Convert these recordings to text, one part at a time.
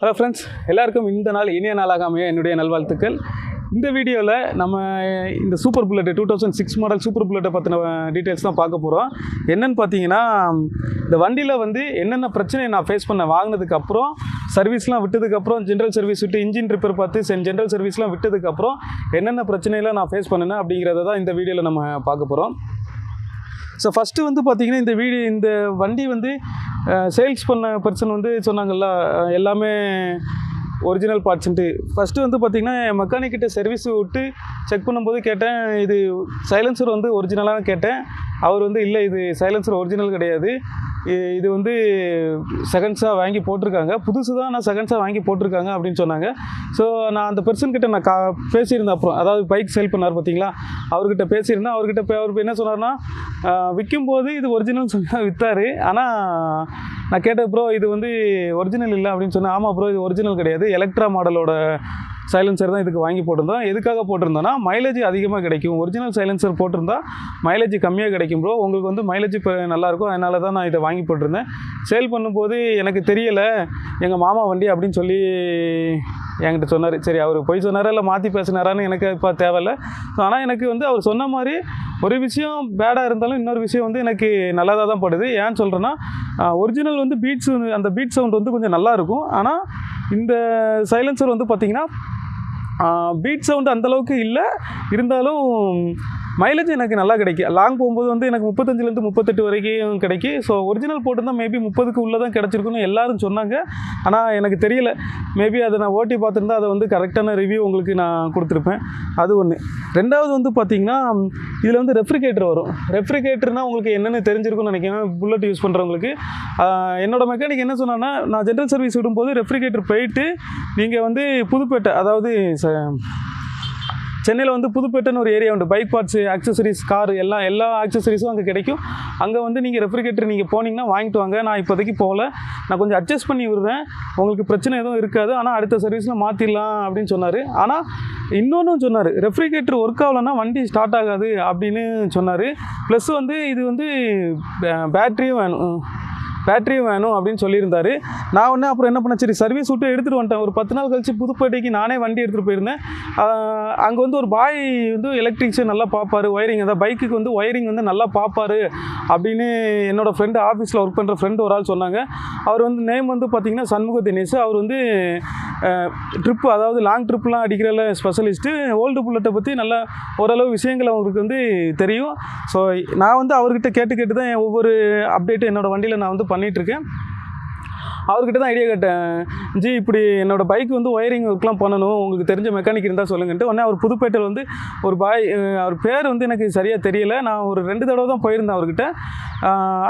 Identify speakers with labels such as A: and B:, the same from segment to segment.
A: Hello friends, எல்லாருக்கும் இந்த நாள் இனிய நாளாக அமைய என்னுடைய நல்வாழ்த்துக்கள். இந்த வீடியோவில் நம்ம இந்த சூப்பர் புல்லட் 2006 மாடல் சூப்பர் புல்லட்டை பற்றின டீட்டெயில்ஸ் தான் பார்க்க போகிறோம். என்னென்னு பார்த்தீங்கன்னா, இந்த வண்டியில் வந்து என்னென்ன பிரச்சனையை நான் ஃபேஸ் பண்ண வாங்கினதுக்கப்புறம், சர்வீஸ்லாம் விட்டதுக்கப்புறம், ஜென்ரல் சர்வீஸ் விட்டு இன்ஜின் ரிப்பேர் பார்த்து ஜென்ரல் சர்வீஸ்லாம் விட்டதுக்கப்புறம் என்னென்ன பிரச்சனைலாம் நான் ஃபேஸ் பண்ணினேன் அப்படிங்கிறத தான் இந்த வீடியோவில் நம்ம பார்க்க போகிறோம். ஸோ ஃபஸ்ட்டு வந்து பார்த்திங்கன்னா, இந்த வண்டி வந்து சேல்ஸ் பண்ண பர்சன் வந்து சொன்னாங்கல்ல, எல்லாமே ஒரிஜினல் பார்ட்ஸுன்ட்டு. ஃபஸ்ட்டு வந்து பார்த்திங்கன்னா, மெக்கானிக்கிட்ட சர்வீஸ் விட்டு செக் பண்ணும்போது கேட்டேன், இது சைலன்சர் வந்து ஒரிஜினலாக கேட்டேன். அவர் வந்து இல்லை, இது சைலன்சர் ஒரிஜினல் கிடையாது, இது வந்து செகண்ட்ஸாக வாங்கி போட்டிருக்காங்க, புதுசு தான் ஆனால் செகண்ட்ஸாக வாங்கி போட்டிருக்காங்க அப்படின்னு சொன்னாங்க. ஸோ நான் அந்த பர்சன்கிட்ட நான் பேசியிருந்தேன். அப்புறம் அதாவது பைக் சேல் பண்ணார் பார்த்தீங்களா, அவர்கிட்ட பேசியிருந்தேன். அவர் என்ன சொன்னார்னா, விற்கும்போது இது ஒரிஜினல் சொல்லி விற்றார். ஆனால் நான் கேட்டேன், ப்ரோ இது வந்து ஒரிஜினல் இல்லை அப்படின்னு சொன்னேன். ஆமாம் ப்ரோ, இது ஒரிஜினல் கிடையாது, எலக்ட்ரா மாடலோட சைலன்சர் தான் இதுக்கு வாங்கி போட்டிருந்தோம். எதுக்காக போட்டிருந்தோன்னா, மைலேஜ் அதிகமாக கிடைக்கும். ஒரிஜினல் சைலன்சர் போட்டிருந்தா மைலேஜ் கம்மியாக கிடைக்கும் ப்ரோ, உங்களுக்கு வந்து மைலேஜ் இப்போ நல்லாயிருக்கும், அதனால தான் நான் இதை வாங்கி போட்டிருந்தேன். சேல் பண்ணும்போது எனக்கு தெரியலை, எங்கள் மாமா வண்டி அப்படின்னு சொல்லி என்கிட்ட சொன்னார். சரி, அவர் போய் சொன்னாரா இல்லை மாற்றி பேசினாரான்னு எனக்கு இப்போ தேவையில்லை. ஆனால் எனக்கு வந்து அவர் சொன்ன மாதிரி ஒரு விஷயம் பேடாக இருந்தாலும் இன்னொரு விஷயம் வந்து எனக்கு நல்லதாக தான் படுது. ஏன்னு சொல்கிறேன்னா, ஒரிஜினல் வந்து அந்த பீட் சவுண்ட் வந்து கொஞ்சம் நல்லாயிருக்கும். ஆனால் இந்த சைலன்சர் வந்து பார்த்திங்கன்னா, பீட் சவுண்டு அந்தளவுக்கு இல்லை, இருந்தாலும் மைலேஜ் எனக்கு நல்லா கிடைக்கும். லாங் போகும்போது வந்து எனக்கு 35 to 38 வரைக்கும் கிடைக்கும். ஸோ ஒரிஜினல் போட்டிருந்தால் மேபி 30க்கு உள்ளே தான் கிடச்சிருக்குன்னு எல்லோரும் சொன்னாங்க. ஆனால் எனக்கு தெரியல, மேபி அதை நான் ஓட்டி பார்த்துருந்தா அதை வந்து கரெக்டான ரிவ்யூ உங்களுக்கு நான் கொடுத்துருப்பேன். அது ஒன்று. ரெண்டாவது வந்து பார்த்திங்கன்னா, இதில் வந்து ரெஃப்ரிஜரேட்டர் வரும். ரெஃப்ரிஜரேட்டர்னால் உங்களுக்கு என்னென்னு தெரிஞ்சிருக்குன்னு நினைக்கிறேன் புல்லட் யூஸ் பண்ணுறவங்களுக்கு. என்னோடய மெக்கானிக் என்ன சொன்னான்னா, நான் ஜென்ரல் சர்வீஸ் விடும்போது ரெஃப்ரிஜரேட்டர் போயிட்டு நீங்கள் வந்து புதுப்பேட்டை, அதாவது சென்னையில் வந்து புதுப்பேட்டைன்னு ஒரு ஏரியா உண்டு, பைக் பார்ட்ஸு, ஆக்சசரிஸ், கார் எல்லா ஆக்சசரிஸும் அங்கே கிடைக்கும். அங்கே வந்து நீங்கள் ரெஃப்ரிஜரேட்டர் நீங்கள் போனீங்கன்னா வாங்கிட்டு வாங்க. நான் இப்போதைக்கு போகல, நான் கொஞ்சம் அட்ஜஸ்ட் பண்ணி விடுறேன், உங்களுக்கு பிரச்சனை எதுவும் இருக்காது, ஆனால் அடுத்த சர்வீஸில் மாற்றிடலாம் அப்படின்னு சொன்னார். ஆனால் இன்னொன்றும் சொன்னார், ரெஃப்ரிஜரேட்டர் ஒர்க் ஆகலைன்னா வண்டி ஸ்டார்ட் ஆகாது அப்படின்னு சொன்னார். ப்ளஸ் வந்து இது வந்து பேட்டரியும் வேணும் அப்படின்னு சொல்லியிருந்தார். நான் ஒன்று அப்புறம் என்ன பண்ணேன், சரி சர்வீஸ் விட்டு எடுத்துகிட்டு வந்துட்டேன். ஒரு 10 நாள் கழிச்சு புதுப்பேட்டைக்கு நானே வண்டி எடுத்துகிட்டு போயிருந்தேன். அங்கே வந்து ஒரு பாய் வந்து எலக்ட்ரிக்ஸை நல்லா பார்ப்பார், ஒயரிங், அதாவது பைக்குக்கு வந்து ஒயரிங் வந்து நல்லா பார்ப்பார் அப்படின்னு என்னோடய ஃப்ரெண்டு, ஆஃபீஸில் ஒர்க் பண்ணுற ஃப்ரெண்டு ஒரு ஆள் சொன்னாங்க. அவர் வந்து நேம் வந்து பார்த்திங்கன்னா சண்முக தினேஷ். அவர் வந்து ட்ரிப்பு, அதாவது லாங் ட்ரிப்லாம் அடிக்கிறல ஸ்பெஷலிஸ்ட்டு. ஓல்டு புல்லட்டை பற்றி நல்லா ஓரளவு விஷயங்கள் அவங்களுக்கு வந்து தெரியும். ஸோ நான் வந்து அவர்கிட்ட கேட்டு தான் ஒவ்வொரு அப்டேட்டு என்னோடய வண்டியில் நான் வந்து பண்ணிகிட்ருக்கேன். அவர்கிட்ட தான் ஐடியா கேட்டேன், ஜி இப்படி என்னோடய பைக் வந்து ஒயரிங் ஒர்க்லாம் பண்ணணும், உங்களுக்கு தெரிஞ்ச மெக்கானிக் இருந்தால் சொல்லுங்கன்ட்டு. உடனே அவர் புதுப்பேட்டையில் வந்து ஒரு பாய், அவர் பேர் வந்து எனக்கு சரியாக தெரியலை, நான் ஒரு 2 தடவை தான் போயிருந்தேன் அவர்கிட்ட.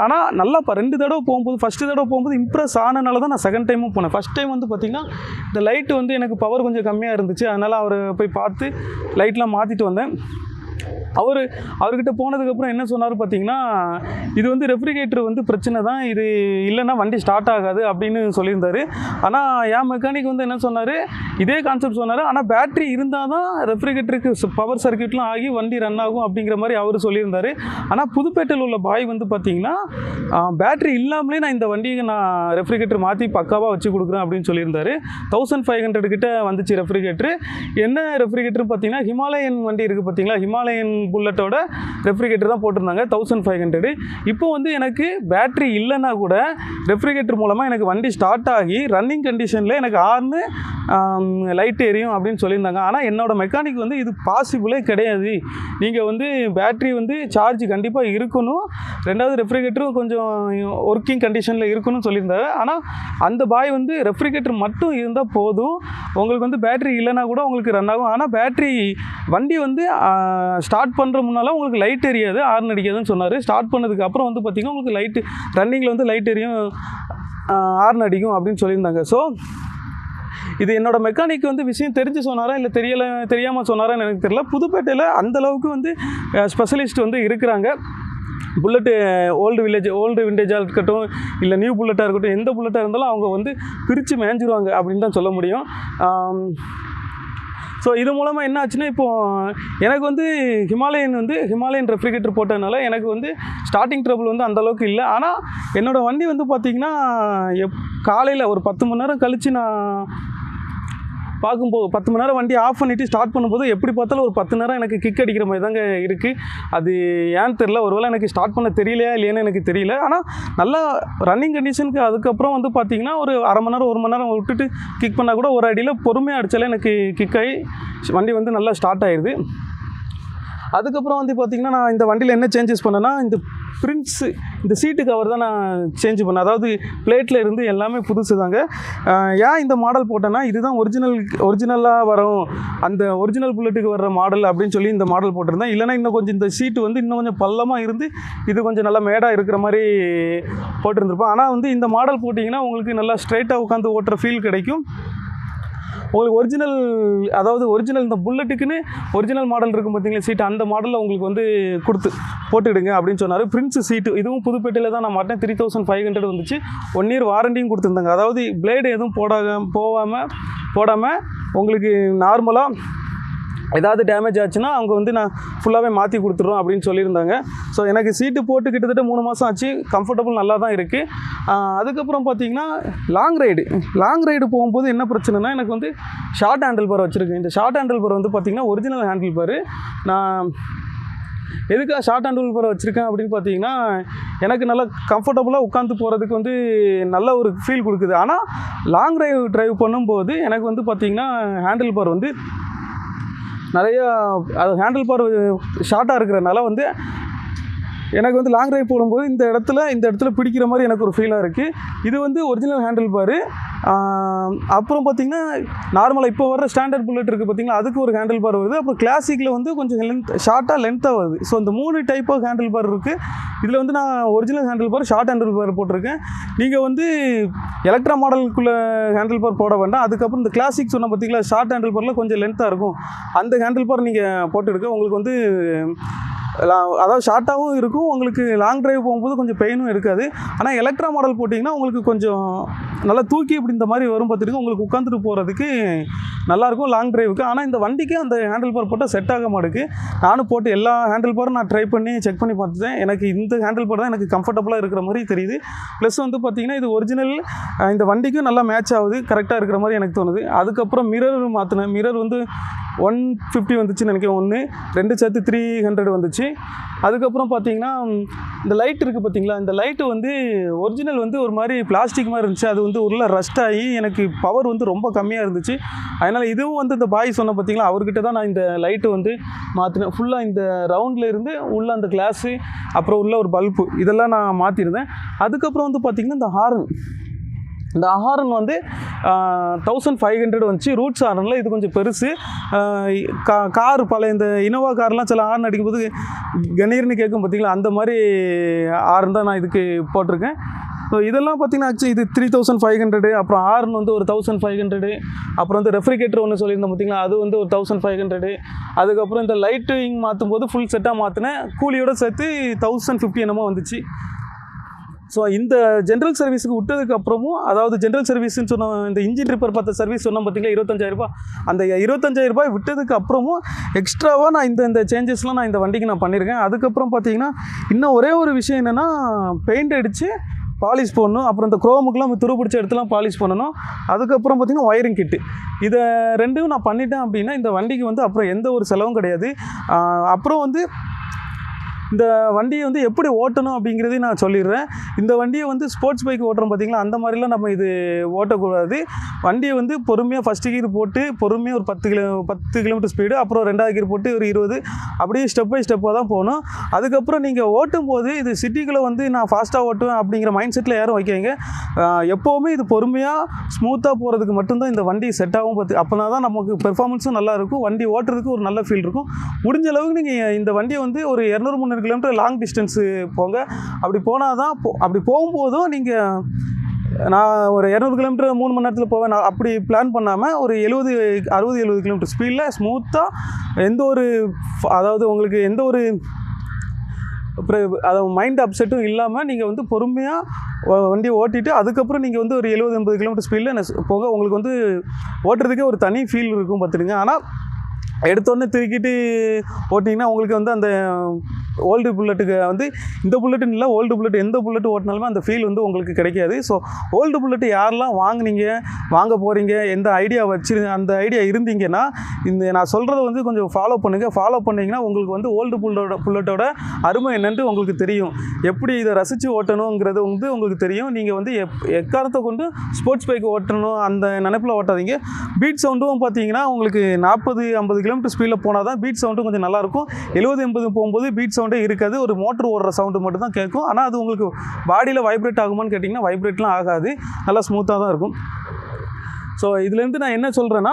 A: ஆனால் நல்லா 2 தடவை போகும்போது, ஃபஸ்ட்டு தடவை போகும்போது இம்ப்ரெஸ் ஆனனால தான் நான் செகண்ட் டைமும் போனேன். ஃபஸ்ட் டைம் வந்து பார்த்திங்கன்னா, இந்த லைட்டு வந்து எனக்கு பவர் கொஞ்சம் கம்மியாக இருந்துச்சு, அதனால் அவரை போய் பார்த்து லைட்லாம் மாற்றிட்டு வந்தேன். அவர்கிட்ட போனதுக்கப்புறம் என்ன சொன்னார் பார்த்தீங்கன்னா, இது வந்து ரெஃப்ரிஜரேட்டர் வந்து பிரச்சனை தான், இது இல்லைன்னா வண்டி ஸ்டார்ட் ஆகாது அப்படின்னு சொல்லியிருந்தார். ஆனால் என் மெக்கானிக் வந்து என்ன சொன்னார், இதே கான்செப்ட் சொன்னார். ஆனால் பேட்ரி இருந்தால் தான் ரெஃப்ரிஜரேட்டருக்கு பவர் சர்க்யூட்லாம் ஆகி வண்டி ரன் ஆகும் அப்படிங்கிற மாதிரி அவர் சொல்லியிருந்தார். ஆனால் புதுப்பேட்டையில் உள்ள பாய் வந்து பார்த்திங்கன்னா, பேட்ரி இல்லாமலே நான் இந்த வண்டியை நான் ரெஃப்ரிஜரேட்டர் மாற்றி பக்காவாக வச்சு கொடுக்குறேன் அப்படின்னு சொல்லியிருந்தார். 1500 கிட்ட வந்துச்சு ரெஃப்ரிஜரேட்டர். என்ன ரெஃப்ரிஜரேட்டர் பார்த்தீங்கன்னா, ஹிமாலயன் வண்டி இருக்குது பார்த்தீங்களா, ஹிமாலயன் புல்லட்டோட ரெஃப்ரிஜரேட்டர் தான் போட்டிருந்தாங்க, 1500. இப்போ வந்து எனக்கு பேட்ரி இல்லைன்னா கூட ரெஃப்ரிஜரேட்டர் மூலமாக எனக்கு வண்டி ஸ்டார்ட் ஆகி ரன்னிங் கண்டிஷனில் எனக்கு ஆர்னு லைட் எரியும் அப்படின்னு சொல்லியிருந்தாங்க. ஆனால் என்னோடய மெக்கானிக் வந்து இது பாசிபிளே கிடையாது, நீங்கள் வந்து பேட்ரி வந்து சார்ஜ் கண்டிப்பாக இருக்கணும், ரெண்டாவது ரெஃப்ரிஜரேட்டரும் கொஞ்சம் ஒர்க்கிங் கண்டிஷனில் இருக்கணும்னு சொல்லியிருந்தாரு. ஆனால் அந்த பாய் வந்து ரெஃப்ரிஜரேட்டர் மட்டும் இருந்தால் போதும், உங்களுக்கு வந்து பேட்ரி இல்லைன்னா கூட உங்களுக்கு ரன் ஆகும், ஆனால் பேட்ரி வண்டி வந்து ஸ்டார்ட் பண்ணுற முன்னால் உங்களுக்கு லைட் எரியாது, ஹார்ன் அடிக்காதுன்னு சொன்னார். ஸ்டார்ட் பண்ணதுக்கு அப்புறம் வந்து பார்த்திங்கன்னா உங்களுக்கு லைட்டு ரன்னிங்கில் வந்து லைட் எரியும், ஹார்ன் அடிக்கும் அப்படின்னு சொல்லியிருந்தாங்க. ஸோ இது என்னோடய மெக்கானிக் வந்து விஷயம் தெரிஞ்சு சொன்னாரா இல்லை தெரியாமல் சொன்னாரான்னு எனக்கு தெரியல. புதுப்பேட்டையில் அந்தளவுக்கு வந்து ஸ்பெஷலிஸ்ட் வந்து இருக்கிறாங்க. புல்லட்டு ஓல்டு விண்டேஜாக இருக்கட்டும், இல்லை நியூ புல்லட்டாக இருக்கட்டும், எந்த புல்லட்டாக இருந்தாலும் அவங்க வந்து பிரித்து மேய்ஞ்சிருவாங்க அப்படின்னு தான் சொல்ல முடியும். ஸோ இது மூலமாக என்ன ஆச்சுன்னா, இப்போது எனக்கு வந்து ஹிமாலயன் ரெஃப்ரிஜரேட்டர் போட்டதுனால எனக்கு வந்து ஸ்டார்டிங் ட்ரபிள் வந்து அந்தளவுக்கு இல்லை. ஆனால் என்னோடய வண்டி வந்து பார்த்திங்கன்னா காலையில் ஒரு 10 மணி நேரம் கழித்து நான் பார்க்கும்போது 10 மணி நேரம் வண்டி ஆஃப் பண்ணிவிட்டு ஸ்டார்ட் பண்ணும்போது எப்படி பார்த்தாலும் ஒரு 10 நேரம் எனக்கு கிக் அடிக்கிற மாதிரி தாங்க இருக்குது. அது ஏன்னு தெரில, ஒருவேளை எனக்கு ஸ்டார்ட் பண்ண தெரியலையா இல்லையான்னு எனக்கு தெரியல. ஆனால் நல்லா ரன்னிங் கண்டிஷனுக்கு அதுக்கப்புறம் வந்து பார்த்திங்கன்னா ஒரு அரை மணி நேரம் 1 மணி நேரம் விட்டுட்டு கிக் பண்ணால் கூட ஒரு அடியில் பொறுமையாக அடித்தாலே எனக்கு கிக் ஆகி வண்டி வந்து நல்லா ஸ்டார்ட் ஆகிடுது. அதுக்கப்புறம் வந்து பார்த்திங்கன்னா நான் இந்த வண்டியில் என்ன சேஞ்சஸ் பண்ணேன்னா, இந்த பிரிண்ட்ஸு இந்த சீட்டு கவர் தான் நான் சேஞ்ச் பண்ணேன். அதாவது பிளேட்டில் இருந்து எல்லாமே புதுசு தாங்க. ஏன் இந்த மாடல் போட்டேன்னா, இதுதான் ஒரிஜினலாக வரும், அந்த ஒரிஜினல் புல்லட்டுக்கு வர்ற மாடல் அப்படின்னு சொல்லி இந்த மாடல் போட்டிருந்தேன். இல்லைனா இன்னும் கொஞ்சம் இந்த சீட்டு வந்து இன்னும் கொஞ்சம் பள்ளமாக இருந்து இது கொஞ்சம் நல்லா மேடாக இருக்கிற மாதிரி போட்டிருந்துருப்பேன். ஆனால் வந்து இந்த மாடல் போட்டிங்கன்னா உங்களுக்கு நல்லா ஸ்ட்ரைட்டாக உட்காந்து ஓட்டுற ஃபீல் கிடைக்கும். உங்களுக்கு ஒரிஜினல் இந்த புல்லட்டுக்குன்னு ஒரிஜினல் மாடல் இருக்கும் பார்த்தீங்களா சீட்டு, அந்த மாடலில் உங்களுக்கு வந்து போட்டுவிடுங்க அப்படின்னு சொன்னார். பிரின்ஸ் சீட்டு இதுவும் புதுப்பேட்டையில் தான் நான் மாட்டேன். 3500 வந்துச்சு. 1 இயர் வாரண்டியும் கொடுத்துருந்தாங்க. அதாவது பிளேடு எதுவும் போடாமல் உங்களுக்கு நார்மலாக ஏதாவது டேமேஜ் ஆச்சுன்னா அவங்க வந்து நான் ஃபுல்லாகவே மாற்றி கொடுத்துட்றோம் அப்படின்னு சொல்லியிருந்தாங்க. ஸோ எனக்கு சீட்டு போட்டு கிட்டத்தட்ட 3 மாதம் ஆச்சு. கம்ஃபர்டபுள் நல்லா தான் இருக்குது. அதுக்கப்புறம் பார்த்திங்கன்னா லாங் ரைடு போகும்போது என்ன பிரச்சனைனா, எனக்கு வந்து ஷார்ட் ஹேண்டில் பார் வச்சுருக்கேன். இந்த ஷார்ட் ஹேண்டில் பார் வந்து பார்த்திங்கன்னா ஒரிஜினல் ஹேண்டில் பார். நான் எதுக்காக ஷார்ட் ஹேண்டில் பார் வச்சுருக்கேன் அப்படின்னு பார்த்தீங்கன்னா, எனக்கு நல்லா கம்ஃபர்டபுளாக உட்காந்து போகிறதுக்கு வந்து நல்ல ஒரு ஃபீல் கொடுக்குது. ஆனால் லாங் ட்ரைவ் பண்ணும்போது எனக்கு வந்து பார்த்திங்கன்னா ஹேண்டில் பார் வந்து நிறையா ஹேண்டில் பார் ஷார்ட்டாக இருக்கிறனால வந்து எனக்கு வந்து லாங் ட்ரைவ் போடும்போது இந்த இடத்துல பிடிக்கிற மாதிரி எனக்கு ஒரு ஃபீலாக இருக்குது. இது வந்து ஒரிஜினல் ஹேண்டில் பார். அப்புறம் பார்த்திங்கன்னா நார்மலாக இப்போ வர ஸ்டாண்டர்ட் புல்லட் இருக்குது பார்த்திங்களா, அதுக்கு ஒரு ஹேண்டில் பார் வருது. அப்புறம் கிளாசிக்கில் வந்து கொஞ்சம் லென்த்தாக வருது. ஸோ இந்த 3 டைப் ஆஃப் ஹேண்டில் பார் இருக்குது. இதில் வந்து நான் original handle bar, short handle bar போட்டிருக்கேன். நீங்கள் வந்து எலக்ட்ரா மாடலுக்குள்ளே ஹேண்டில் பார் போட வேண்டாம். அதுக்கப்புறம் இந்த கிளாசிக் சொன்ன பார்த்திங்களா, ஷார்ட் ஹேண்டில் பாரில் கொஞ்சம் லென்த்தாக இருக்கும். அந்த ஹேண்டில் பார் நீங்கள் போட்டுடுங்க. உங்களுக்கு வந்து அதாவது ஷார்ட்டாகவும் இருக்கும், உங்களுக்கு லாங் ட்ரைவ் போகும்போது கொஞ்சம் பெயினும் இருக்காது. ஆனால் எலக்ட்ரா மாடல் போட்டிங்கன்னா உங்களுக்கு கொஞ்சம் நல்லா தூக்கி இப்படி இந்த மாதிரி வரும் பார்த்துட்டு உங்களுக்கு உட்காந்துட்டு போகிறதுக்கு நல்லாயிருக்கும் லாங் ட்ரைவுக்கு. ஆனால் இந்த வண்டிக்கு அந்த ஹேண்டில் பார் போட்டால் செட் ஆக மாட்டேங்குது. நானும் போட்டு எல்லா ஹேண்டில் பாரும் நான் ட்ரை பண்ணி செக் பண்ணி பார்த்துட்டேன். எனக்கு இந்த ஹேண்டில் பார் தான் எனக்கு கம்ஃபர்டபுளாக இருக்கிற மாதிரி தெரியுது. ப்ளஸ் வந்து பார்த்திங்கன்னா இது ஒரிஜினல், இந்த வண்டிக்கும் நல்லா மேட்ச் ஆகுது, கரெக்டாக இருக்கிற மாதிரி எனக்கு தோணுது. அதுக்கப்புறம் மிரர் மாற்றினேன். மிரர் வந்து 150 வந்துச்சுன்னு நினைக்கிறேன். 2 சேர்த்து 300 வந்துச்சு. அதுக்கப்புறம் பார்த்தீங்கன்னா இந்த லைட் இருக்குது பார்த்தீங்களா, இந்த லைட்டு வந்து ஒரிஜினல் வந்து ஒரு மாதிரி பிளாஸ்டிக் மாதிரி இருந்துச்சு. அது வந்து உள்ள ரஸ்ட் ஆகி எனக்கு பவர் வந்து ரொம்ப கம்மியாக இருந்துச்சு. அதனால் இதுவும் வந்து இந்த பாய் சொன்ன பார்த்தீங்களா, அவர்கிட்ட தான் நான் இந்த லைட்டு வந்து மாற்றினேன். ஃபுல்லாக இந்த ரவுண்டில் இருந்து உள்ள அந்த கிளாஸு, அப்புறம் உள்ள ஒரு பல்பு, இதெல்லாம் நான் மாற்றிருந்தேன். அதுக்கப்புறம் வந்து பார்த்திங்கன்னா இந்த ஹாரன் வந்து 1500 வந்துச்சு. ரூட்ஸ் ஹாரனில் இது கொஞ்சம் பெருசு. கார் பழைய இந்த இனோவா கார்லாம் சில ஹார்ன் அடிக்கும்போது கணீர்னு கேட்கும் பார்த்தீங்களா, அந்த மாதிரி ஹார்ன் தான் நான் இதுக்கு போட்டிருக்கேன். ஸோ இதெல்லாம் பார்த்திங்கன்னா ஆக்சுவலி இது 3500. அப்புறம் ஹார்ன் வந்து ஒரு 1500. அப்புறம் வந்து ரெஃப்ரிஜரேட்டர் ஒன்று சொல்லியிருந்தேன் பார்த்திங்களா, அது வந்து ஒரு 1500. அதுக்கப்புறம் இந்த லைட்டிங் மாற்றும் போது ஃபுல் செட்டாக மாற்றினேன். கூலியோடு சேர்த்து 1050 என்னமோ வந்துச்சு. ஸோ இந்த ஜென்ரல் சர்வீஸுக்கு விட்டதுக்கு அப்புறமும், அதாவது ஜென்ரல் சர்வீஸ்ன்னு சொன்ன இந்த இன்ஜின் ரிப்பேர் பார்த்த சர்வீஸ் சொன்னோம் பார்த்தீங்களா, 25000 அந்த 25000 விட்டதுக்கு அப்புறமும் எக்ஸ்ட்ராவாக நான் இந்த சேஞ்சஸ்லாம் நான் இந்த வண்டிக்கு நான் பண்ணியிருக்கேன். அதுக்கப்புறம் பார்த்தீங்கன்னா இன்னும் ஒரே ஒரு விஷயம் என்னென்னா, பெயிண்ட் அடித்து பாலிஷ் பண்ணணும். அப்புறம் இந்த குரோமுக்கெலாம் துருப்பிடிச்ச இடத்துலாம் பாலிஷ் பண்ணணும். அதுக்கப்புறம் பார்த்திங்கன்னா ஒயரிங் கிட்டு, இதை 2ம் நான் பண்ணிட்டேன் அப்படின்னா இந்த வண்டிக்கு வந்து அப்புறம் எந்த ஒரு செலவும் கிடையாது. அப்புறம் வந்து இந்த வண்டியை வந்து எப்படி ஓட்டணும் அப்படிங்கிறதையும் நான் சொல்லிடுறேன். இந்த வண்டியை வந்து ஸ்போர்ட்ஸ் பைக் ஓட்டுறோம் பார்த்திங்களா, அந்த மாதிரிலாம் நம்ம இது ஓட்டக்கூடாது. வண்டியை வந்து பொறுமையாக ஃபஸ்ட்டு கீர் போட்டு பொறுமையாக ஒரு 10 கிலோமீட்டர் ஸ்பீடு, அப்புறம் 2வது கீர் போட்டு ஒரு 20, அப்படியே ஸ்டெப் பை ஸ்டெப்பாக தான் போகணும். அதுக்கப்புறம் நீங்கள் ஓட்டும் போது இது சிட்டிக்குள்ளே வந்து நான் ஃபாஸ்ட்டாக ஓட்டுவேன் அப்படிங்கிற மைண்ட் செட்டில் யாரும் வைக்காங்க. எப்போவுமே இது பொறுமையாக ஸ்மூத்தாக போகிறதுக்கு மட்டும்தான் இந்த வண்டி செட் ஆகும். அப்போனா தான் நமக்கு பெர்ஃபார்மன்ஸும் நல்லாயிருக்கும், வண்டி ஓட்டுறதுக்கு ஒரு நல்ல ஃபீல் இருக்கும். முடிஞ்ச அளவுக்கு நீங்கள் இந்த வண்டியை வந்து ஒரு 200-300 கிலோமீட்டர் லாங் டிஸ்டன்ஸு போங்க. அப்படி போனால் தான் அப்படி போகும்போதும் நீங்கள், நான் ஒரு 200 கிலோமீட்டர் 3 மணி நேரத்தில் போவேன் நான் அப்படி பிளான் பண்ணாமல், ஒரு 60-70 கிலோமீட்டர் ஸ்பீடில் ஸ்மூத்தாக அதாவது உங்களுக்கு எந்த ஒரு மைண்ட் அப்செட்டும் இல்லாமல் நீங்கள் வந்து பொறுமையாக வண்டியை ஓட்டிட்டு அதுக்கப்புறம் நீங்கள் வந்து ஒரு 70-80 கிலோமீட்டர் ஸ்பீடில் போக உங்களுக்கு வந்து ஓட்டுறதுக்கே ஒரு தனி ஃபீல் இருக்கும் பார்த்துடுங்க. ஆனால் எடுத்தோடனே திருக்கிட்டு ஓட்டிங்கன்னா உங்களுக்கு வந்து அந்த ஓல்டு புல்லட்டுக்கு வந்து இந்த புல்லட்டுன்னு இல்லை, ஓல்டு புல்லட் எந்த புல்லட் ஓட்டினாலுமே அந்த ஃபீல் வந்து உங்களுக்கு கிடைக்காது. ஸோ ஓல்டு புல்லட்டு யாரெல்லாம் வாங்க போகிறீங்க, எந்த ஐடியா அந்த ஐடியா இருந்தீங்கன்னா இந்த நான் சொல்கிறத வந்து கொஞ்சம் ஃபாலோ பண்ணுங்கள். ஃபாலோ பண்ணிங்கன்னா உங்களுக்கு வந்து ஓல்டு புல்லட்டோட அருமை என்னன்ட்டு உங்களுக்கு தெரியும். எப்படி இதை ரசித்து ஓட்டணுங்கிறது வந்து உங்களுக்கு தெரியும். நீங்கள் வந்து எக்காரணத்தை கொண்டு ஸ்போர்ட்ஸ் பைக் ஓட்டணும் அந்த நினைப்பில் ஓட்டாதீங்க. பீட் சவுண்டும் பார்த்தீங்கன்னா உங்களுக்கு 40-50 கிலோமீட்டர் ஸ்பீடில் போனால் தான் பீட் சவுண்டும் கொஞ்சம் நல்லாயிருக்கும். 70-80 போகும்போது பீட் சவுண்டே இருக்காது, ஒரு மோட்டர் ஓடுற சவுண்டு மட்டும் தான் கேட்கும். ஆனால் அது உங்களுக்கு பாடியில் வைப்ரேட் ஆகுமான்னு கேட்டிங்கன்னா வைப்ரேட்லாம் ஆகாது, நல்லா ஸ்மூத்தாக தான் இருக்கும். ஸோ இதுலேருந்து நான் என்ன சொல்கிறேன்னா,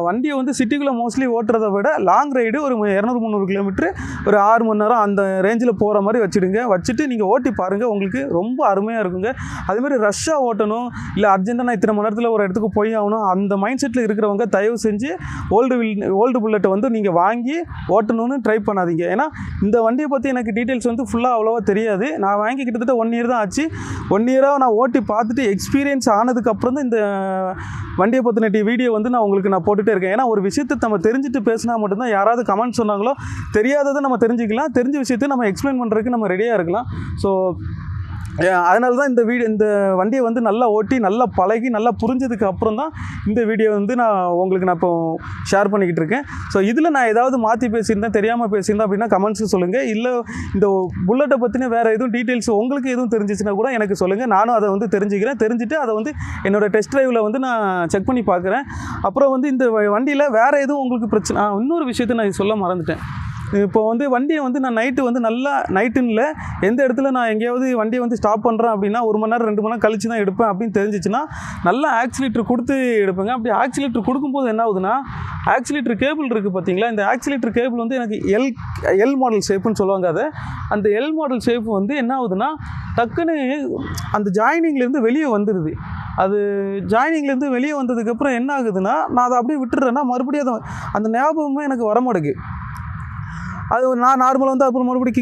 A: வண்டியை வந்து சிட்டிக்குள்ளே மோஸ்ட்லி ஓட்டுறதை விட லாங் ரைடு ஒரு 200-300 கிலோமீட்ரு ஒரு 6 மணி நேரம் அந்த ரேஞ்சில் போகிற மாதிரி வச்சுட்டு நீங்கள் ஓட்டி பாருங்கள், உங்களுக்கு ரொம்ப அருமையாக இருக்குங்க. அதுமாதிரி ரஷ்ஷாக ஓட்டணும், இல்லை அர்ஜென்ட்டாக நான் இத்தனை மணி நேரத்தில் ஒரு இடத்துக்கு போய் ஆகணும் அந்த மைண்ட் செட்டில் இருக்கிறவங்க தயவு செஞ்சு ஓல்டு புல்லட்டை வந்து நீங்கள் வாங்கி ஓட்டணும்னு ட்ரை பண்ணாதீங்க. ஏன்னா இந்த வண்டியை பற்றி எனக்கு டீட்டெயில்ஸ் வந்து ஃபுல்லாக அவ்வளோவா தெரியாது. நான் வாங்கி கிட்டத்தட்ட 1 இயர் தான் ஆச்சு. 1 இயராக நான் ஓட்டி பார்த்துட்டு எக்ஸ்பீரியன்ஸ் ஆனதுக்கப்புறம் தான் இந்த வண்டியை பற்றின வீடியோ வந்து நான் போட்டுகிட்டே இருக்கேன். ஏன்னா ஒரு விஷயத்தை நம்ம தெரிஞ்சுட்டு பேசினா மட்டும்தான் யாராவது கமெண்ட் சொன்னாங்களோ தெரியாததை நம்ம தெரிஞ்சுக்கலாம், தெரிஞ்ச விஷயத்தை நம்ம எக்ஸ்பிளைன் பண்ணுறதுக்கு நம்ம ரெடியாக இருக்கலாம். ஸோ அதனால தான் இந்த வண்டியை வந்து நல்லா ஓட்டி நல்லா பழகி நல்லா புரிஞ்சதுக்கு அப்புறம் தான் இந்த வீடியோ வந்து நான் இப்போ ஷேர் பண்ணிக்கிட்டு இருக்கேன். ஸோ இதில் நான் ஏதாவது மாற்றி பேசியிருந்தேன், தெரியாமல் பேசியிருந்தேன் அப்படின்னா கமெண்ட்ஸுக்கு சொல்லுங்கள். இல்லை இந்த புல்லட்டை பற்றின வேறு எதுவும் டீட்டெயில்ஸ் உங்களுக்கு எதுவும் தெரிஞ்சிச்சுன்னா கூட எனக்கு சொல்லுங்கள், நானும் அதை வந்து தெரிஞ்சுட்டு அதை வந்து என்னோடய டெஸ்ட் ட்ரைவில் வந்து நான் செக் பண்ணி பார்க்குறேன். அப்புறம் வந்து இந்த வண்டியில் வேறு எதுவும் உங்களுக்கு பிரச்சனை, இன்னொரு விஷயத்தை நான் சொல்ல மறந்துட்டேன். இப்போ வந்து வண்டியை வந்து நான் நைட்டு வந்து நல்லா நைட்டுன்னு எந்த இடத்துல நான் எங்கேயாவது வண்டியை வந்து ஸ்டாப் பண்ணுறேன் அப்படின்னா 1 மணி நேரம் 2 மணி நேரம் கழிச்சு தான் எடுப்பேன் அப்படின்னு தெரிஞ்சிச்சுன்னா நல்லா ஆக்சிலேட்டர் கொடுத்து எடுப்பேங்க. அப்படி ஆக்சிலேட்டர் கொடுக்கும்போது என்ன ஆகுதுன்னா, ஆக்சிலேட்டர் கேபிள் இருக்குது பார்த்தீங்களா, இந்த ஆக்சிலேட்டர் கேபிள் வந்து எனக்கு எல் மாடல் ஷேப்புன்னு சொல்லுவாங்க. அந்த எல் மாடல் ஷேப் வந்து என்ன ஆகுதுன்னா டக்குன்னு அந்த ஜாயினிங்லேருந்து வெளியே வந்துடுது. அது ஜாயினிங்லேருந்து வெளியே வந்ததுக்கப்புறம் என்ன ஆகுதுன்னா, நான் அதை அப்படியே விட்டுடுறேன்னா மறுபடியும் அந்த ஞாபகமே எனக்கு வரமாட்டேங்குது. அது நான் நார்மலாக வந்து அப்புறம் மறுபடியும்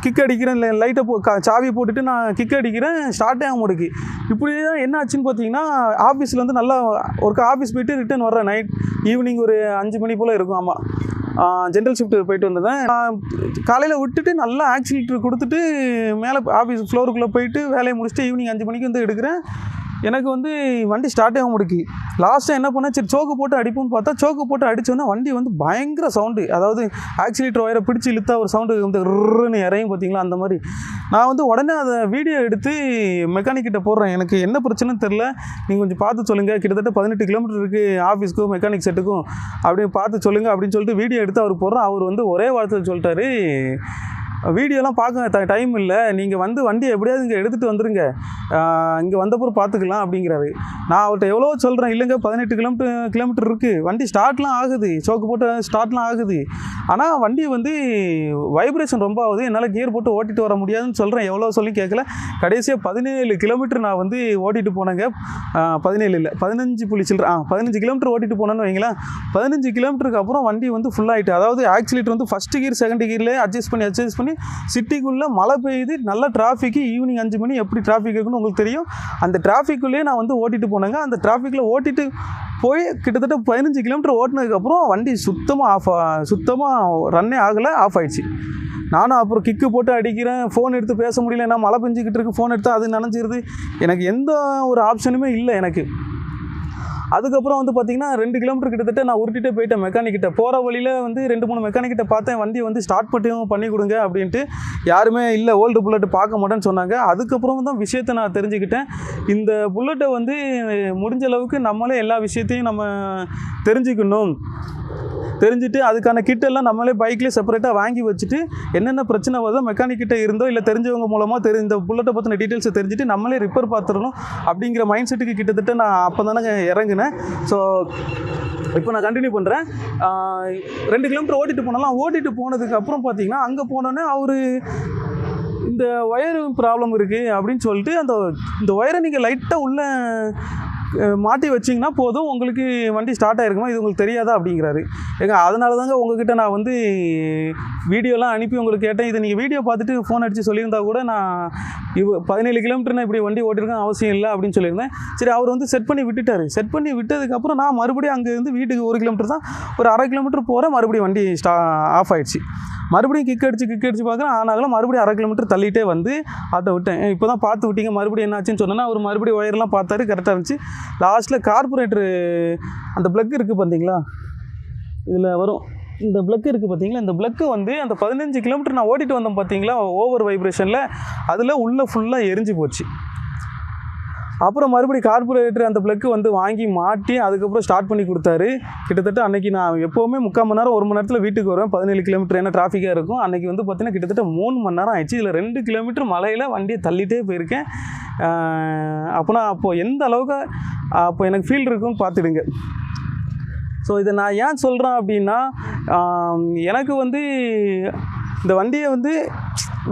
A: கிக் அடிக்கிறேன், லைட்டை சாவி போட்டுட்டு நான் கிக் அடிக்கிறேன், ஸ்டார்ட்டே ஆக மாட்டேங்குது. இப்படி தான் என்ன ஆச்சுன்னு பார்த்தீங்கன்னா, ஆஃபீஸில் வந்து நல்லா ஒரு ஆஃபீஸ் போய்ட்டு ரிட்டர்ன் வர்றேன். ஈவினிங் ஒரு 5 மணி போல் இருக்கும். ஆமாம், ஜென்ரல் ஷிஃப்ட் போயிட்டு வந்தேன். நான் காலையில் விட்டுட்டு நல்லா ஆக்சிலேட்டர் கொடுத்துட்டு மேலே ஆஃபீஸ் ஃப்ளோருக்குள்ளே போயிட்டு வேலையை முடிச்சுட்டு ஈவினிங் 5 மணிக்கு வந்து எடுக்கிறேன். எனக்கு வந்து வண்டி ஸ்டார்ட் ஆக முடியுது. லாஸ்ட்டாக என்ன பண்ணேன், சரி சோக்கு போட்டு அடிப்போம்னு பார்த்தா சோக்கு போட்டு அடித்தோன்னா வண்டி வந்து பயங்கர சவுண்டு, அதாவது ஆக்சிலேட்டர் ஒயரை பிடிச்சி இழுத்தா ஒரு சவுண்டு வந்து ருன்னு இறையும் பார்த்தீங்களா, அந்த மாதிரி. நான் வந்து உடனே அதை வீடியோ எடுத்து மெக்கானிக்கிட்ட போடுறேன். எனக்கு என்ன பிரச்சனைன்னு தெரில, நீங்கள் கொஞ்சம் பார்த்து சொல்லுங்கள், கிட்டத்தட்ட 18 கிலோமீட்டர் இருக்குது ஆஃபீஸ்க்கும் மெக்கானிக் செட்டுக்கும், அப்படின்னு பார்த்து சொல்லுங்கள் அப்படின்னு சொல்லிட்டு வீடியோ எடுத்து அவர் போடுறேன். அவர் வந்து ஒரே வார்த்தையில் சொல்லிட்டாரு, வீடியோலாம் பார்க்க டைம் இல்லை, நீங்கள் வந்து வண்டியை எப்படியாவது இங்கே எடுத்துகிட்டு வந்துடுங்க, இங்கே வந்தப்பறம் பார்த்துக்கலாம் அப்படிங்கிறாரு. நான் அவர்கிட்ட எவ்வளோ சொல்கிறேன், இல்லைங்க 18 கிலோமீட்டர் இருக்குது, வண்டி ஸ்டார்ட்லாம் ஆகுது, சோக்கு போட்டு ஸ்டார்ட்லாம் ஆகுது, ஆனால் வண்டி வந்து வைப்ரேஷன் ரொம்ப ஆகுது, என்னால் கியர் போட்டு ஓட்டிட்டு வர முடியாதுன்னு சொல்கிறேன். எவ்வளோ சொல்லி கேட்கல. கடைசியாக 17 கிலோமீட்டர் நான் வந்து ஓட்டிகிட்டு போனேங்க. 17 இல்லை 15 கிலோமீட்டர் ஓட்டிகிட்டு போனேன்னு வைங்களேன். 15 கிலோமீட்டருக்கு அப்புறம் வண்டி வந்து ஃபுல்லாகிட்டு, அதாவது ஆக்சிலேட்டர் வந்து ஃபஸ்ட்டு கியர் செகண்ட் கியர்லேயே அட்ஜஸ்ட் பண்ணி சிட்டிக்குள்ளே மழை பெய்யுது, நல்ல டிராஃபிக்கு, ஈவினிங் 5 மணி எப்படி டிராஃபிக் இருக்குன்னு உங்களுக்கு தெரியும். அந்த டிராஃபிக்குள்ளேயே நான் வந்து ஓட்டிட்டு போனேங்க. அந்த டிராஃபிக்கில் ஓட்டிட்டு போய் கிட்டத்தட்ட 15 கிலோமீட்டர் ஓட்டினதுக்கப்புறம் வண்டி சுத்தமாக ரன்னே ஆகலை, ஆஃப் ஆயிடுச்சு. நானும் அப்புறம் கிக்கு போட்டு அடிக்கிறேன், ஃபோன் எடுத்து பேச முடியல, ஏன்னா மழை பெஞ்சிக்கிட்டு இருக்கு, ஃபோன் எடுத்தால் அது நனைஞ்சிருது, எனக்கு எந்த ஒரு ஆப்ஷனுமே இல்லை எனக்கு. அதுக்கப்புறம் வந்து பார்த்திங்கன்னா 2 கிலோமீட்டர் கிட்டத்தட்ட நான் உருட்டிகிட்டே போயிட்டேன் மெக்கானிக்கிட்ட. போகிற வழியில் வந்து 2-3 மெக்கானிக்கிட்ட பார்த்தேன், வண்டி வந்து ஸ்டார்ட் பண்ணி கொடுங்க அப்படின்ட்டு. யாருமே இல்லை, ஓல்டு புல்லட் பார்க்க மாட்டேன்னு சொன்னாங்க. அதுக்கப்புறம் தான் விஷயத்தை நான் தெரிஞ்சுக்கிட்டேன். இந்த புல்லட்டை வந்து முடிஞ்ச அளவுக்கு நம்மளே எல்லா விஷயத்தையும் நம்ம தெரிஞ்சுட்டு அதுக்கான கிட்டெல்லாம் நம்மளே பைக்லேயே செப்பரேட்டாக வாங்கி வச்சுட்டு என்னென்ன பிரச்சனை வருதோ மெக்கானிக்கிட்ட இருந்தோ இல்லை தெரிஞ்சவங்க மூலமாக இந்த புல்லட்டை பற்றின டீட்டெயில்ஸை தெரிஞ்சுட்டு நம்மளே ரிப்பேர் பார்த்துடணும் அப்படிங்கிற மைண்ட் செட்டுக்கு கிட்டத்தட்ட நான் அப்போ தானே இறங்கினேன். ஸோ இப்போ நான் கண்டினியூ பண்ணுறேன். 2 கிலோமீட்டர் ஓட்டிட்டு போனதுக்கப்புறம் பார்த்தீங்கன்னா அங்கே போனோன்னே அவர் இந்த ஒயரு ப்ராப்ளம் இருக்குது அப்படின்னு சொல்லிட்டு இந்த ஒயரை நீங்கள் லைட்டாக உள்ள மாட்டி வச்சிங்கன்னா போதும், உங்களுக்கு வண்டி ஸ்டார்ட் ஆகிருக்குமா, இது உங்களுக்கு தெரியாதா அப்படிங்கிறாரு. ஏங்க அதனால தாங்க உங்ககிட்ட நான் வந்து வீடியோலாம் அனுப்பி உங்களுக்கு கேட்டேன். இதை நீங்கள் வீடியோ பார்த்துட்டு ஃபோன் அடித்து சொல்லியிருந்தா கூட நான் 17 கிலோமீட்டர் நான் இப்படி வண்டி ஓட்டியிருக்கேன் அவசியம் இல்லை அப்படின்னு சொல்லியிருந்தேன். சரி, அவர் வந்து செட் பண்ணி விட்டுட்டார். செட் பண்ணி விட்டதுக்கப்புறம் நான் மறுபடியும் அங்கேருந்து வீட்டுக்கு 1 கிலோமீட்டர் தான், ஒரு அரை கிலோமீட்டர் போகிறேன், மறுபடியும் வண்டி ஆஃப் ஆகிடுச்சு. மறுபடியும் கிக் அடிச்சு பார்க்குறேன், ஆனாலும் மறுபடியும் அரை கிலோமீட்டர் தள்ளிட்டே வந்து அதை விட்டேன். இப்போ தான் பார்த்து விட்டீங்க, மறுபடியும் என்னாச்சுன்னு சொன்னேன்னா அவர் மறுபடியும் ஒயர்லாம் பார்த்தாரு, கரெக்டாக இருந்துச்சு. லாஸ்ட்டில் கார்பரேட்டரு அந்த ப்ளக் இருக்குது பார்த்தீங்களா, இதில் வரும் இந்த ப்ளக் இருக்குது பார்த்தீங்களா, இந்த ப்ளக்கு வந்து அந்த 15 கிலோமீட்டர் நான் ஓட்டிகிட்டு வந்தேன் பார்த்தீங்களா ஓவர் வைப்ரேஷனில், அதில் உள்ளே ஃபுல்லாக எரிஞ்சு போச்சு. அப்புறம் மறுபடியும் கார்பரேட்டர் அந்த ப்ளக்கு வந்து வாங்கி மாட்டி அதுக்கப்புறம் ஸ்டார்ட் பண்ணி கொடுத்தாரு. கிட்டத்தட்ட அன்றைக்கி நான் எப்போவுமே 3/4 மணி நேரம் 1 மணி நேரத்தில் வீட்டுக்கு வருவேன், 17 கிலோமீட்டர் ஏன்னா டிராஃபிக்காக இருக்கும். அன்றைக்கி வந்து பார்த்திங்கன்னா கிட்டத்தட்ட 3 மணி நேரம் ஆயிடுச்சு. இதில் 2 கிலோமீட்டர் மலையில் வண்டியை தள்ளிகிட்டே போயிருக்கேன். அப்போது எந்த அளவுக்கு அப்போ எனக்கு ஃபீல் இருக்குன்னு பார்த்துடுங்க. ஸோ இதை நான் ஏன் சொல்கிறேன் அப்படின்னா, எனக்கு வந்து இந்த வண்டியை வந்து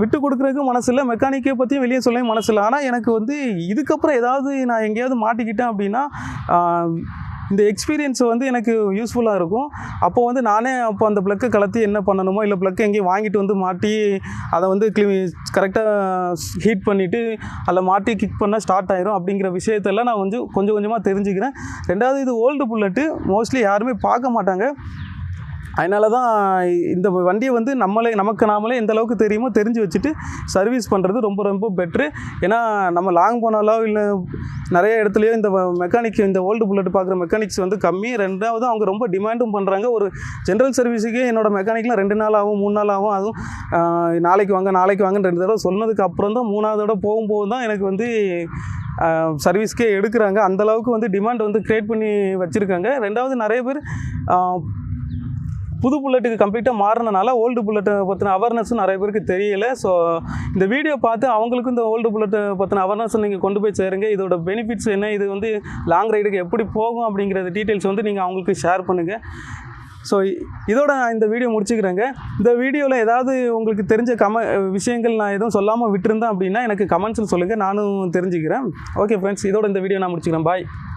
A: விட்டு கொடுக்குறதுக்கு மனசு இல்லை, மெக்கானிக்கை பற்றியும் வெளியே சொல்லவே மனசு இல்லை. ஆனால் எனக்கு வந்து இதுக்கப்புறம் ஏதாவது நான் எங்கேயாவது மாட்டிக்கிட்டேன் அப்படின்னா இந்த எக்ஸ்பீரியன்ஸ் வந்து எனக்கு யூஸ்ஃபுல்லாக இருக்கும். அப்போ வந்து நானே அந்த ப்ளக்கை கலத்தி என்ன பண்ணணுமோ, இல்லை ப்ளக்கை எங்கேயும் வாங்கிட்டு வந்து மாட்டி அதை வந்து கரெக்டாக ஹீட் பண்ணிவிட்டு அதில் மாட்டி கிக் பண்ணால் ஸ்டார்ட் ஆயிரும் அப்படிங்கிற விஷயத்தெல்லாம் நான் கொஞ்சம் கொஞ்சமாக தெரிஞ்சுக்கிறேன். ரெண்டாவது, இது ஓல்டு புல்லட்டு, மோஸ்ட்லி யாருமே பார்க்க மாட்டாங்க. அதனால தான் இந்த வண்டியை வந்து நமக்கு நாமளே எந்த அளவுக்கு தெரியுமோ தெரிஞ்சு வச்சுட்டு சர்வீஸ் பண்ணுறது ரொம்ப ரொம்ப பெட்ரு. ஏன்னா நம்ம லாங் போனாலோ இல்லை நிறைய இடத்துலையோ இந்த ஓல்டு புல்லட் பார்க்குற மெக்கானிக்ஸ் வந்து கம்மி. ரெண்டாவது, அவங்க ரொம்ப டிமாண்டும் பண்ணுறாங்க. ஒரு ஜென்ரல் சர்வீஸுக்கே என்னோடய மெக்கானிக்லாம் 2 நாள் ஆகும், 3 நாள் ஆகும். அதுவும் நாளைக்கு வாங்கன்னு 2 தடவை சொன்னதுக்கு அப்புறம் தான் 3ஆவது தடவை போகும்போது தான் எனக்கு வந்து சர்வீஸ்க்கே எடுக்கிறாங்க. அந்தளவுக்கு வந்து டிமாண்ட் வந்து க்ரியேட் பண்ணி வச்சுருக்காங்க. ரெண்டாவது, நிறைய பேர் புது புல்லட்டுக்கு கம்ப்ளீட்டாக மாறினால ஓல்டு புல்லட்டை பற்றின அவேர்னஸும் நிறைய பேருக்கு தெரியலை. ஸோ இந்த வீடியோ பார்த்து அவங்களுக்கும் இந்த ஓல்டு புல்லட்டை பற்றின அவேர்னஸும் நீங்கள் கொண்டு போய் சேருங்க. இதோட பெனிஃபிட்ஸ் என்ன, இது வந்து லாங் ரைடுக்கு எப்படி போகும் அப்படிங்கிற டீட்டெயில்ஸ் வந்து நீங்கள் அவங்களுக்கு ஷேர் பண்ணுங்கள். ஸோ இதோட நான் இந்த வீடியோ முடிச்சுக்கிறேங்க. இந்த வீடியோவில் ஏதாவது உங்களுக்கு தெரிஞ்ச விஷயங்கள் நான் எதுவும் சொல்லாமல் விட்டுருந்தேன் அப்படின்னா எனக்கு கமெண்ட்ஸில் சொல்லுங்கள், நானும் தெரிஞ்சுக்கிறேன். ஓகே ஃப்ரெண்ட்ஸ், இதோட இந்த வீடியோ நான் முடிச்சுக்கிறேன். பாய்.